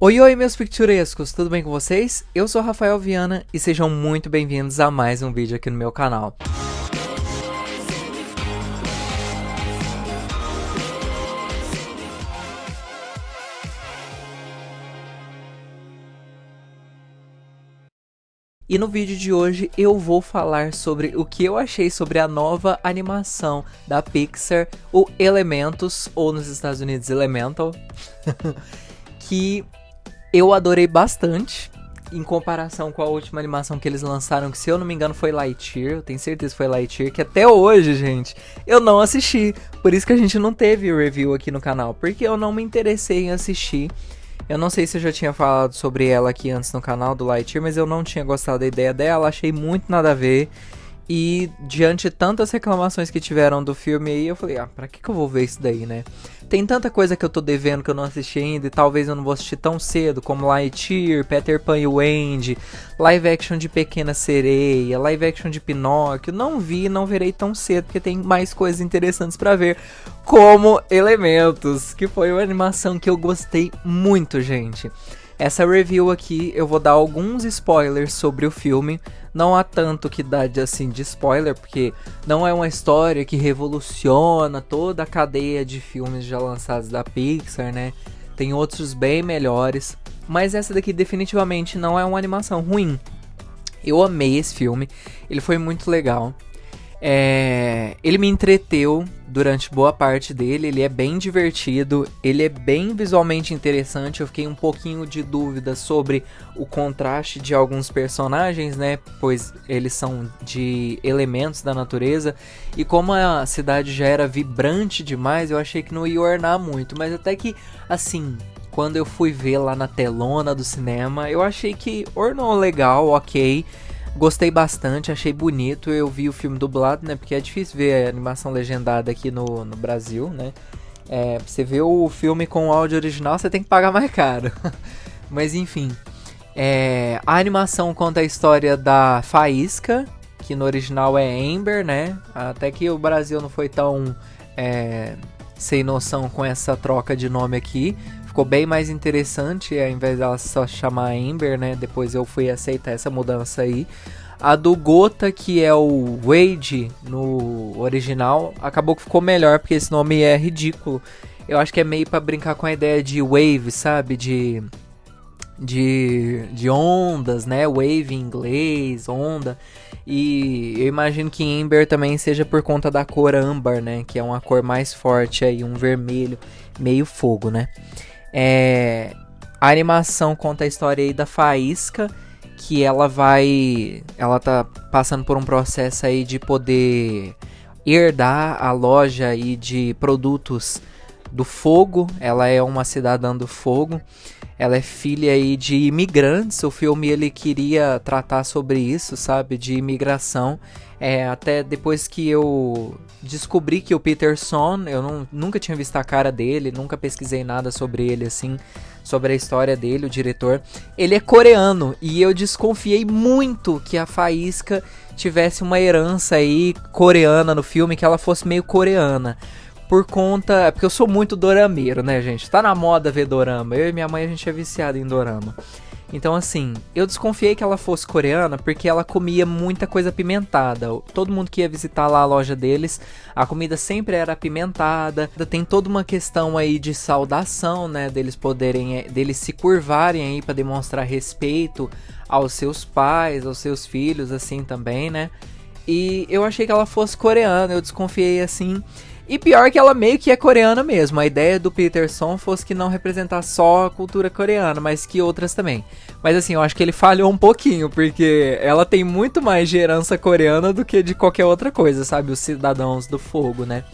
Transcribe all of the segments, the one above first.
Oi, oi, meus picturescos, tudo bem com vocês? Eu sou Rafael Viana e sejam muito bem-vindos a mais um vídeo aqui no meu canal. E no vídeo de hoje eu vou falar sobre o que eu achei sobre a nova animação da Pixar, o Elementos, ou nos Estados Unidos Elemental, que eu adorei bastante, em comparação com a última animação que eles lançaram, que se eu não me engano foi Lightyear, eu tenho certeza que foi Lightyear, que até hoje, gente, eu não assisti. Por isso que a gente não teve review aqui no canal, porque eu não me interessei em assistir. Eu não sei se eu já tinha falado sobre ela aqui antes no canal do Lightyear, mas eu não tinha gostado da ideia dela, achei muito nada a ver. E diante de tantas reclamações que tiveram do filme aí, eu falei, pra que eu vou ver isso daí, né? Tem tanta coisa que eu tô devendo que eu não assisti ainda e talvez eu não vou assistir tão cedo, como Lightyear, Peter Pan e Wendy, live action de Pequena Sereia, live action de Pinóquio. Não vi, não verei tão cedo, porque tem mais coisas interessantes pra ver, como Elementos, que foi uma animação que eu gostei muito, gente. Essa review aqui eu vou dar alguns spoilers sobre o filme. Não há tanto que dar assim de spoiler, porque não é uma história que revoluciona toda a cadeia de filmes já lançados da Pixar, né? Tem outros bem melhores, mas essa daqui definitivamente não é uma animação ruim. Eu amei esse filme, ele foi muito legal. Ele me entreteu durante boa parte dele, ele é bem divertido, ele é bem visualmente interessante. Eu fiquei um pouquinho de dúvida sobre o contraste de alguns personagens, né, pois eles são de elementos da natureza, e como a cidade já era vibrante demais, eu achei que não ia ornar muito, mas até que, assim, quando eu fui ver lá na telona do cinema, eu achei que ornou legal, ok. Gostei bastante, achei bonito. Eu vi o filme dublado, né? Porque é difícil ver a animação legendada aqui no Brasil, né? Pra você ver o filme com o áudio original, você tem que pagar mais caro. Mas enfim. A animação conta a história da Faísca, que no original é Amber, né? Até que o Brasil não foi tão sem noção com essa troca de nome aqui. Ficou bem mais interessante, ao invés dela só chamar Amber, né? Depois eu fui aceitar essa mudança aí. A do Gota, que é o Wade no original, acabou que ficou melhor, porque esse nome é ridículo. Eu acho que é meio pra brincar com a ideia de wave, sabe? De ondas, né? Wave em inglês, onda. E eu imagino que Amber também seja por conta da cor âmbar, né? Que é uma cor mais forte aí, um vermelho, meio fogo, né? A animação conta a história aí da Faísca, que ela tá passando por um processo aí de poder herdar a loja aí de produtos do fogo. Ela é uma cidadã do fogo. Ela é filha aí de imigrantes. O filme ele queria tratar sobre isso, sabe? De imigração. Até depois que eu descobri que o Peterson, eu nunca tinha visto a cara dele, nunca pesquisei nada sobre ele assim, sobre a história dele, o diretor. Ele é coreano e eu desconfiei muito que a Faísca tivesse uma herança aí coreana no filme, que ela fosse meio coreana. Porque eu sou muito dorameiro, né, gente? Tá na moda ver dorama. Eu e minha mãe, a gente é viciado em dorama. Então, assim, eu desconfiei que ela fosse coreana porque ela comia muita coisa apimentada. Todo mundo que ia visitar lá a loja deles, a comida sempre era apimentada. Tem toda uma questão aí de saudação, né? Deles se curvarem aí pra demonstrar respeito aos seus pais, aos seus filhos, assim, também, né? E eu achei que ela fosse coreana, eu desconfiei assim. E pior que ela meio que é coreana mesmo. A ideia do Peterson fosse que não representar só a cultura coreana, mas que outras também. Mas assim, eu acho que ele falhou um pouquinho, porque ela tem muito mais de herança coreana do que de qualquer outra coisa, sabe? Os cidadãos do fogo, né?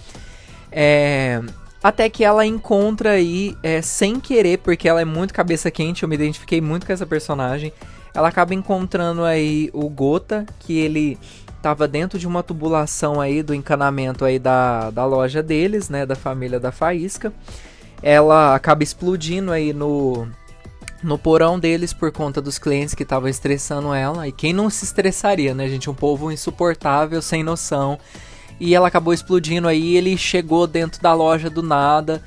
Até que ela encontra aí, sem querer, porque ela é muito cabeça quente, eu me identifiquei muito com essa personagem. Ela acaba encontrando aí o Gota, que ele tava dentro de uma tubulação aí do encanamento aí da loja deles, né, da família da Faísca. Ela acaba explodindo aí no porão deles por conta dos clientes que estavam estressando ela. E quem não se estressaria, né, gente? Um povo insuportável, sem noção. E ela acabou explodindo aí, ele chegou dentro da loja do nada.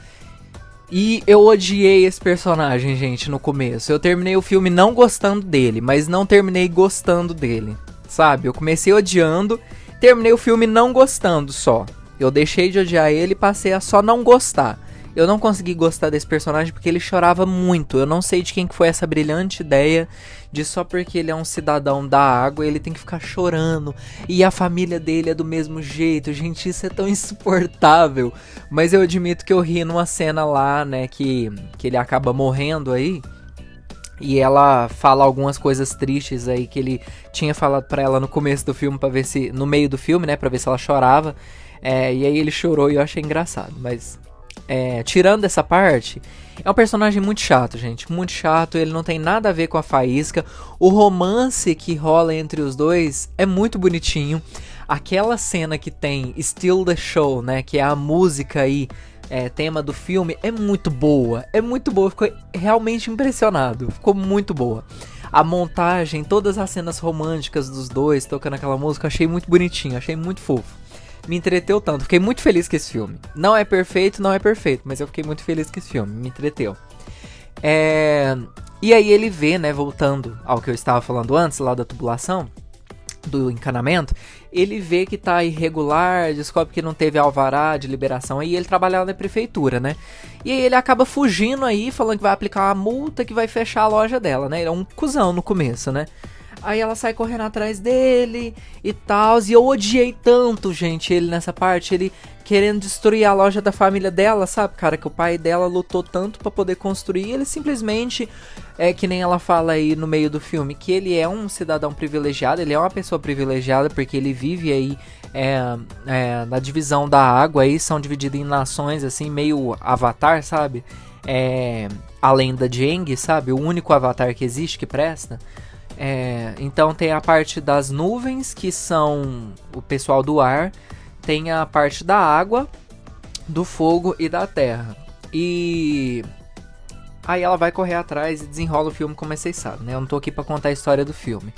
E eu odiei esse personagem, gente, no começo. Eu terminei o filme não gostando dele, mas não terminei gostando dele, sabe? Eu comecei odiando, terminei o filme não gostando só. Eu deixei de odiar ele e passei a só não gostar. Eu não consegui gostar desse personagem porque ele chorava muito. Eu não sei de quem que foi essa brilhante ideia de só porque ele é um cidadão da água, ele tem que ficar chorando. E a família dele é do mesmo jeito. Gente, isso é tão insuportável. Mas eu admito que eu ri numa cena lá, né, que ele acaba morrendo aí. E ela fala algumas coisas tristes aí que ele tinha falado pra ela no começo do filme, pra ver se... No meio do filme, né, pra ver se ela chorava. E aí ele chorou e eu achei engraçado, mas... tirando essa parte, é um personagem muito chato, gente. Muito chato, ele não tem nada a ver com a Faísca. O romance que rola entre os dois é muito bonitinho. Aquela cena que tem Still the Show, né? Que é a música aí, tema do filme, é muito boa. É muito boa, ficou realmente impressionado. Ficou muito boa. A montagem, todas as cenas românticas dos dois tocando aquela música, achei muito bonitinho, achei muito fofo. Me entreteu tanto, fiquei muito feliz com esse filme. Não é perfeito, mas eu fiquei muito feliz com esse filme, me entreteu. E aí ele vê, né, voltando ao que eu estava falando antes, lá da tubulação, do encanamento, ele vê que tá irregular, descobre que não teve alvará de liberação, aí ele trabalhava na prefeitura, né? E aí ele acaba fugindo aí, falando que vai aplicar uma multa que vai fechar a loja dela, né? Ele é um cuzão no começo, né? Aí ela sai correndo atrás dele e tal. E eu odiei tanto, gente, ele nessa parte. Ele querendo destruir a loja da família dela, sabe, cara? Que o pai dela lutou tanto pra poder construir. Ele simplesmente, que nem ela fala aí no meio do filme, que ele é um cidadão privilegiado. Ele é uma pessoa privilegiada porque ele vive aí na divisão da água. Aí são divididos em nações, assim, meio Avatar, sabe? A lenda de Aang, sabe? O único Avatar que existe que presta. Então tem a parte das nuvens, que são o pessoal do ar. Tem a parte da água, do fogo e da terra. E aí ela vai correr atrás e desenrola o filme, como vocês sabem, né? Eu não tô aqui pra contar a história do filme.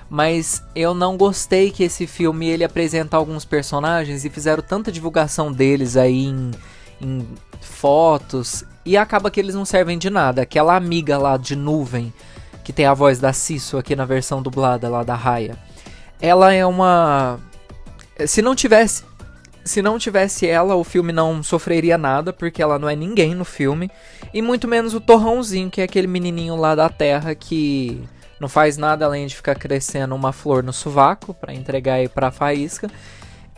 Mas eu não gostei que esse filme ele apresenta alguns personagens e fizeram tanta divulgação deles aí em fotos. E acaba que eles não servem de nada. Aquela amiga lá de nuvem, que tem a voz da Sisu aqui na versão dublada lá da Raya. Ela é uma... Se não tivesse ela, o filme não sofreria nada, porque ela não é ninguém no filme. E muito menos o Torrãozinho, que é aquele menininho lá da Terra que não faz nada além de ficar crescendo uma flor no sovaco pra entregar aí pra Faísca.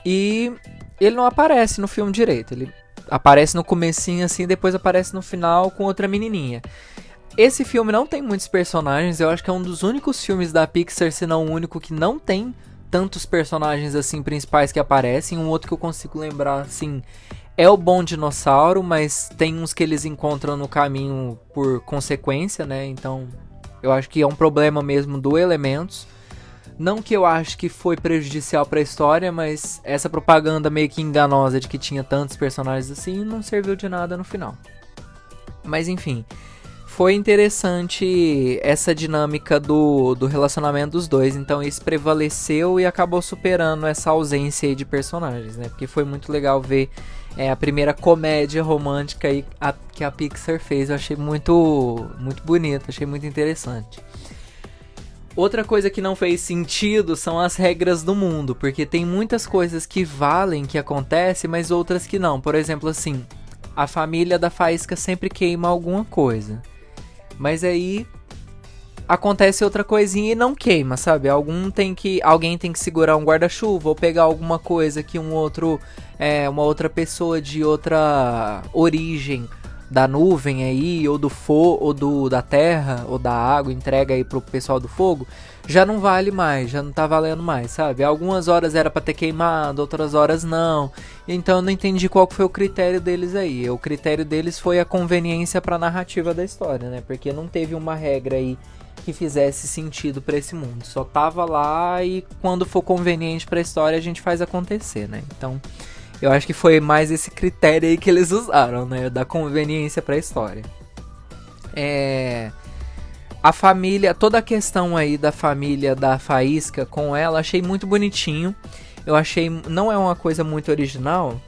E ele não aparece no filme direito. Ele aparece no comecinho assim, depois aparece no final com outra menininha. Esse filme não tem muitos personagens, eu acho que é um dos únicos filmes da Pixar, se não o único, que não tem tantos personagens assim principais que aparecem. Um outro que eu consigo lembrar assim é o Bom Dinossauro, mas tem uns que eles encontram no caminho por consequência, né? Então eu acho que é um problema mesmo do Elementos. Não que eu acho que foi prejudicial para a história, mas essa propaganda meio que enganosa de que tinha tantos personagens assim não serviu de nada no final. Mas enfim, foi interessante essa dinâmica do relacionamento dos dois, então isso prevaleceu e acabou superando essa ausência aí de personagens, né? Porque foi muito legal ver a primeira comédia romântica aí que a Pixar fez. Eu achei muito, muito bonito, achei muito interessante. Outra coisa que não fez sentido são as regras do mundo, porque tem muitas coisas que valem, que acontecem, mas outras que não. Por exemplo, assim, a família da Faísca sempre queima alguma coisa. Mas aí acontece outra coisinha e não queima, sabe? Alguém tem que segurar um guarda-chuva ou pegar alguma coisa que uma outra pessoa de outra origem da nuvem aí, ou da terra, ou da água, entrega aí pro pessoal do fogo, já não vale mais, já não tá valendo mais, sabe? Algumas horas era pra ter queimado, outras horas não. Então eu não entendi qual foi o critério deles aí. O critério deles foi a conveniência pra narrativa da história, né? Porque não teve uma regra aí que fizesse sentido pra esse mundo. Só tava lá e quando for conveniente pra história a gente faz acontecer, né? Então eu acho que foi mais esse critério aí que eles usaram, né? Da conveniência pra história. A família, toda a questão aí da família da Faísca com ela, achei muito bonitinho. Eu achei, não é uma coisa muito original,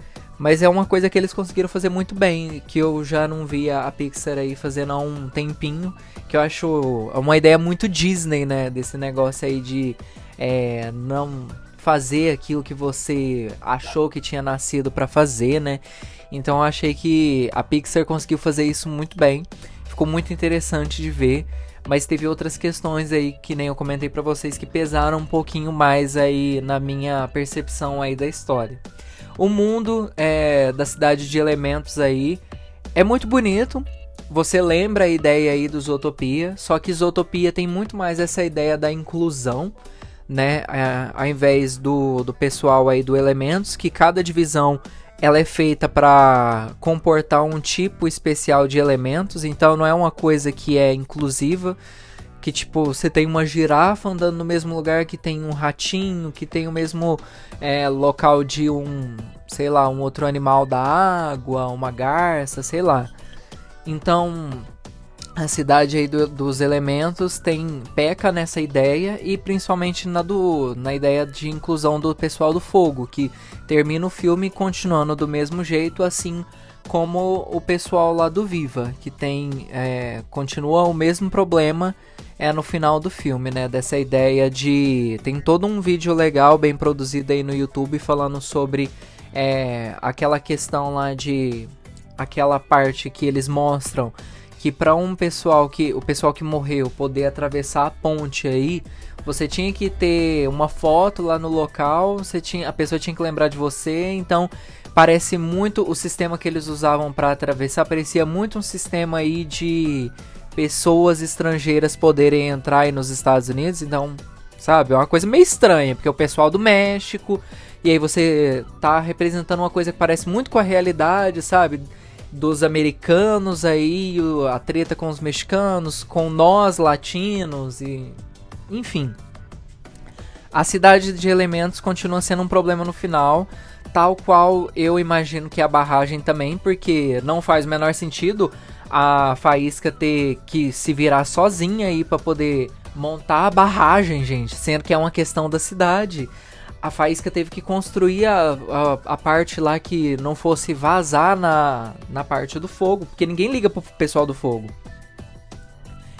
Mas é uma coisa que eles conseguiram fazer muito bem, que eu já não via a Pixar aí fazendo há um tempinho, que eu acho uma ideia muito Disney, né, desse negócio aí de não fazer aquilo que você achou que tinha nascido pra fazer, né? Então eu achei que a Pixar conseguiu fazer isso muito bem, ficou muito interessante de ver. Mas teve outras questões aí, que nem eu comentei pra vocês, que pesaram um pouquinho mais aí na minha percepção aí da história. O mundo da cidade de Elementos aí é muito bonito. Você lembra a ideia aí do Zootopia, só que Zootopia tem muito mais essa ideia da inclusão, né? Ao invés do pessoal aí do Elementos, que cada divisão ela é feita para comportar um tipo especial de elementos, então não é uma coisa que é inclusiva, que tipo, você tem uma girafa andando no mesmo lugar que tem um ratinho, que tem o mesmo local de sei lá, um outro animal da água, uma garça, sei lá. Então, a cidade aí dos elementos peca nessa ideia, e principalmente na ideia de inclusão do pessoal do fogo, que termina o filme continuando do mesmo jeito, assim como o pessoal lá do Viva, que continua o mesmo problema no final do filme, né? Dessa ideia de... Tem todo um vídeo legal, bem produzido aí no YouTube, falando sobre aquela questão lá de... Aquela parte que eles mostram que para o pessoal que morreu poder atravessar a ponte aí, você tinha que ter uma foto lá no local, a pessoa tinha que lembrar de você, então parece muito o sistema que eles usavam para atravessar, parecia muito um sistema aí de pessoas estrangeiras poderem entrar aí nos Estados Unidos, então, sabe, é uma coisa meio estranha, porque é o pessoal do México, e aí você tá representando uma coisa que parece muito com a realidade, sabe? Dos americanos aí, a treta com os mexicanos, com nós latinos, e enfim. A cidade de Elementos continua sendo um problema no final, tal qual eu imagino que a barragem também, porque não faz o menor sentido a Faísca ter que se virar sozinha aí pra poder montar a barragem, gente, sendo que é uma questão da cidade. A Faísca teve que construir a parte lá que não fosse vazar na parte do fogo, porque ninguém liga pro pessoal do fogo.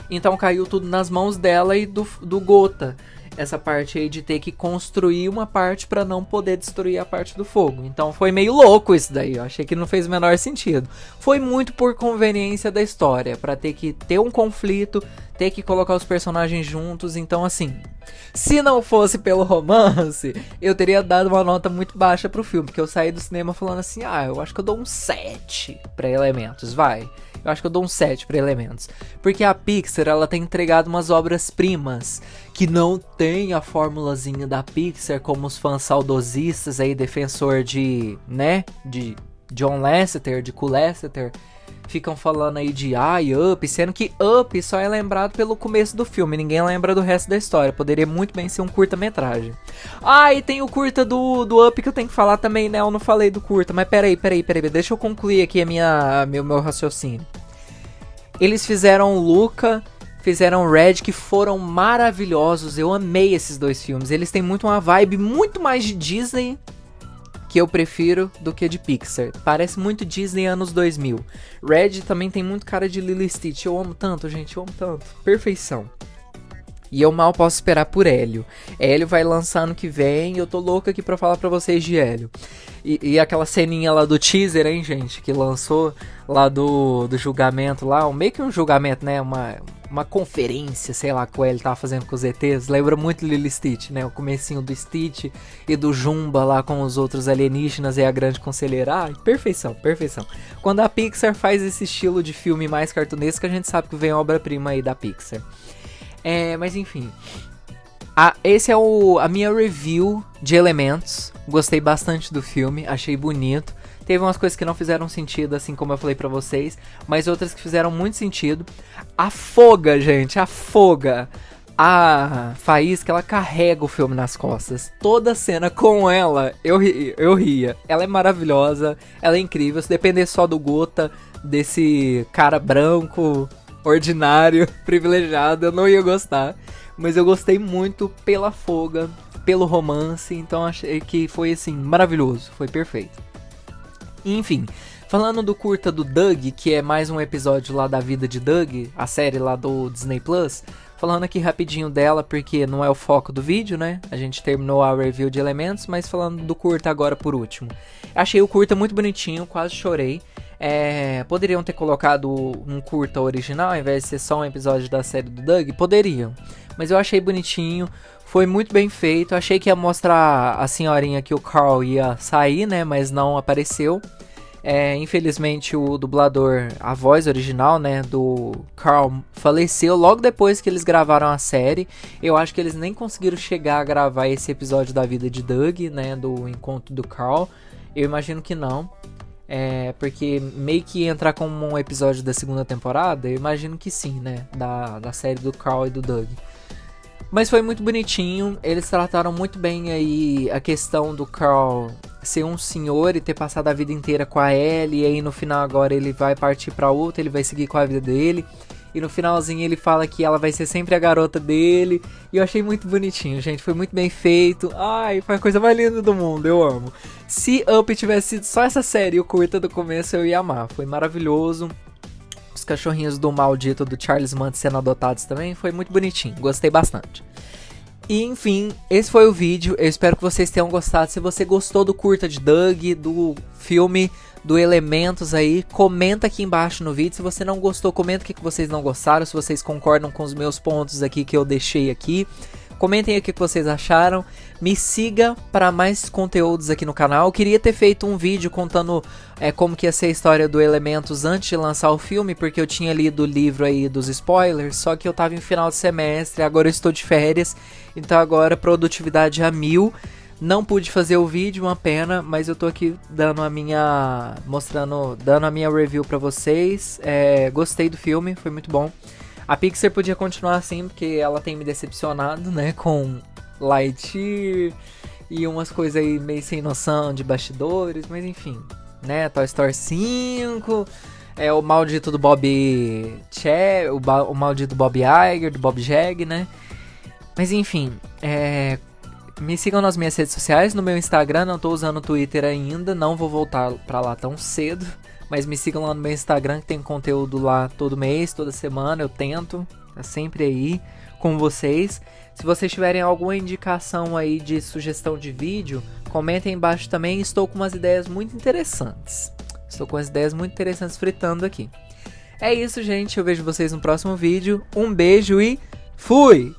Então caiu tudo nas mãos dela e do Gota. Essa parte aí de ter que construir uma parte para não poder destruir a parte do fogo. Então foi meio louco isso daí, eu achei que não fez o menor sentido. Foi muito por conveniência da história, para ter que ter um conflito, ter que colocar os personagens juntos, então assim... Se não fosse pelo romance, eu teria dado uma nota muito baixa pro filme, porque eu saí do cinema falando assim, eu acho que eu dou um 7 pra Elementos, vai. Eu acho que eu dou um 7 pra Elementos. Porque a Pixar, ela tem entregado umas obras-primas que não tem a formulazinha da Pixar, como os fãs saudosistas aí, defensor de John Lasseter, de Cool Lasseter, ficam falando aí de Up, sendo que Up só é lembrado pelo começo do filme, ninguém lembra do resto da história, poderia muito bem ser um curta-metragem. E tem o curta do Up que eu tenho que falar também, né, eu não falei do curta, mas peraí, deixa eu concluir aqui meu raciocínio. Eles fizeram Luca, fizeram Red, que foram maravilhosos, eu amei esses dois filmes, eles têm muito uma vibe muito mais de Disney, que eu prefiro, do que de Pixar. Parece muito Disney anos 2000. Red também tem muito cara de Lilo e Stitch. Eu amo tanto, gente, eu amo tanto. Perfeição. E eu mal posso esperar por Hélio. Hélio vai lançar ano que vem, eu tô louco aqui pra falar pra vocês de Hélio. E aquela ceninha lá do teaser, hein, gente, que lançou lá do julgamento lá, meio que um julgamento, né, uma conferência, sei lá, que o Hélio tava fazendo com os ETs, lembra muito Lilo e Stitch, né, o comecinho do Stitch e do Jumba lá com os outros alienígenas e a grande conselheira, perfeição. Quando a Pixar faz esse estilo de filme mais cartunesco, a gente sabe que vem a obra-prima aí da Pixar. Mas enfim, esse é a minha review de Elementos. Gostei bastante do filme, achei bonito. Teve umas coisas que não fizeram sentido, assim como eu falei pra vocês, mas outras que fizeram muito sentido. A Faísca, ela carrega o filme nas costas. Toda cena com ela, eu ria. Ela é maravilhosa, ela é incrível. Se depender só do Gota, desse cara branco, ordinário, privilegiado, eu não ia gostar. Mas eu gostei muito pela Foga, pelo romance, então achei que foi assim, maravilhoso, foi perfeito. Enfim, falando do curta do Doug, que é mais um episódio lá da vida de Doug, a série lá do Disney Plus. Falando aqui rapidinho dela, porque não é o foco do vídeo, né? A gente terminou a review de Elementos, mas falando do curta agora por último. Achei o curta muito bonitinho, quase chorei. Poderiam ter colocado um curta original, ao invés de ser só um episódio da série do Doug? Poderiam. Mas eu achei bonitinho, foi muito bem feito. Achei que ia mostrar a senhorinha que o Carl ia sair, né? Mas não apareceu. Infelizmente o dublador, a voz original, né, do Carl faleceu logo depois que eles gravaram a série. Eu acho que eles nem conseguiram chegar a gravar esse episódio da vida de Doug, né, do encontro do Carl. Eu imagino que não. Porque meio que entrar como um episódio da segunda temporada, eu imagino que sim, né, da série do Carl e do Doug. Mas foi muito bonitinho, eles trataram muito bem aí a questão do Carl ser um senhor e ter passado a vida inteira com a Ellie, e aí no final agora ele vai partir pra outra, ele vai seguir com a vida dele, e no finalzinho ele fala que ela vai ser sempre a garota dele, e eu achei muito bonitinho, gente, foi muito bem feito, ai, foi a coisa mais linda do mundo, eu amo. Se Up tivesse sido só essa série, o curta do começo, eu ia amar, foi maravilhoso. Os cachorrinhos do maldito do Charles Manson sendo adotados também, foi muito bonitinho, gostei bastante. E enfim, esse foi o vídeo, eu espero que vocês tenham gostado. Se você gostou do curta de Doug, do filme, do Elementos aí, comenta aqui embaixo no vídeo. Se você não gostou, comenta o que vocês não gostaram, se vocês concordam com os meus pontos aqui que eu deixei aqui. Comentem aí o que vocês acharam. Me siga para mais conteúdos aqui no canal. Eu queria ter feito um vídeo contando como que ia ser a história do Elementos antes de lançar o filme, porque eu tinha lido o livro aí dos spoilers, só que eu tava em final de semestre, agora eu estou de férias, então agora produtividade a 1000. Não pude fazer o vídeo, uma pena, mas eu tô aqui dando a minha review para vocês. Gostei do filme, foi muito bom. A Pixar podia continuar assim, porque ela tem me decepcionado, né, com Lightyear e umas coisas aí meio sem noção de bastidores, mas enfim, né, Toy Story 5, o maldito do Bob o maldito Bob Iger, do Bob Jag, né, mas enfim, me sigam nas minhas redes sociais, no meu Instagram, não tô usando o Twitter ainda, não vou voltar pra lá tão cedo. Mas me sigam lá no meu Instagram, que tem conteúdo lá todo mês, toda semana, eu tento. Tá sempre aí com vocês. Se vocês tiverem alguma indicação aí de sugestão de vídeo, comentem embaixo também. Estou com umas ideias muito interessantes. Fritando aqui. É isso, gente. Eu vejo vocês no próximo vídeo. Um beijo e fui!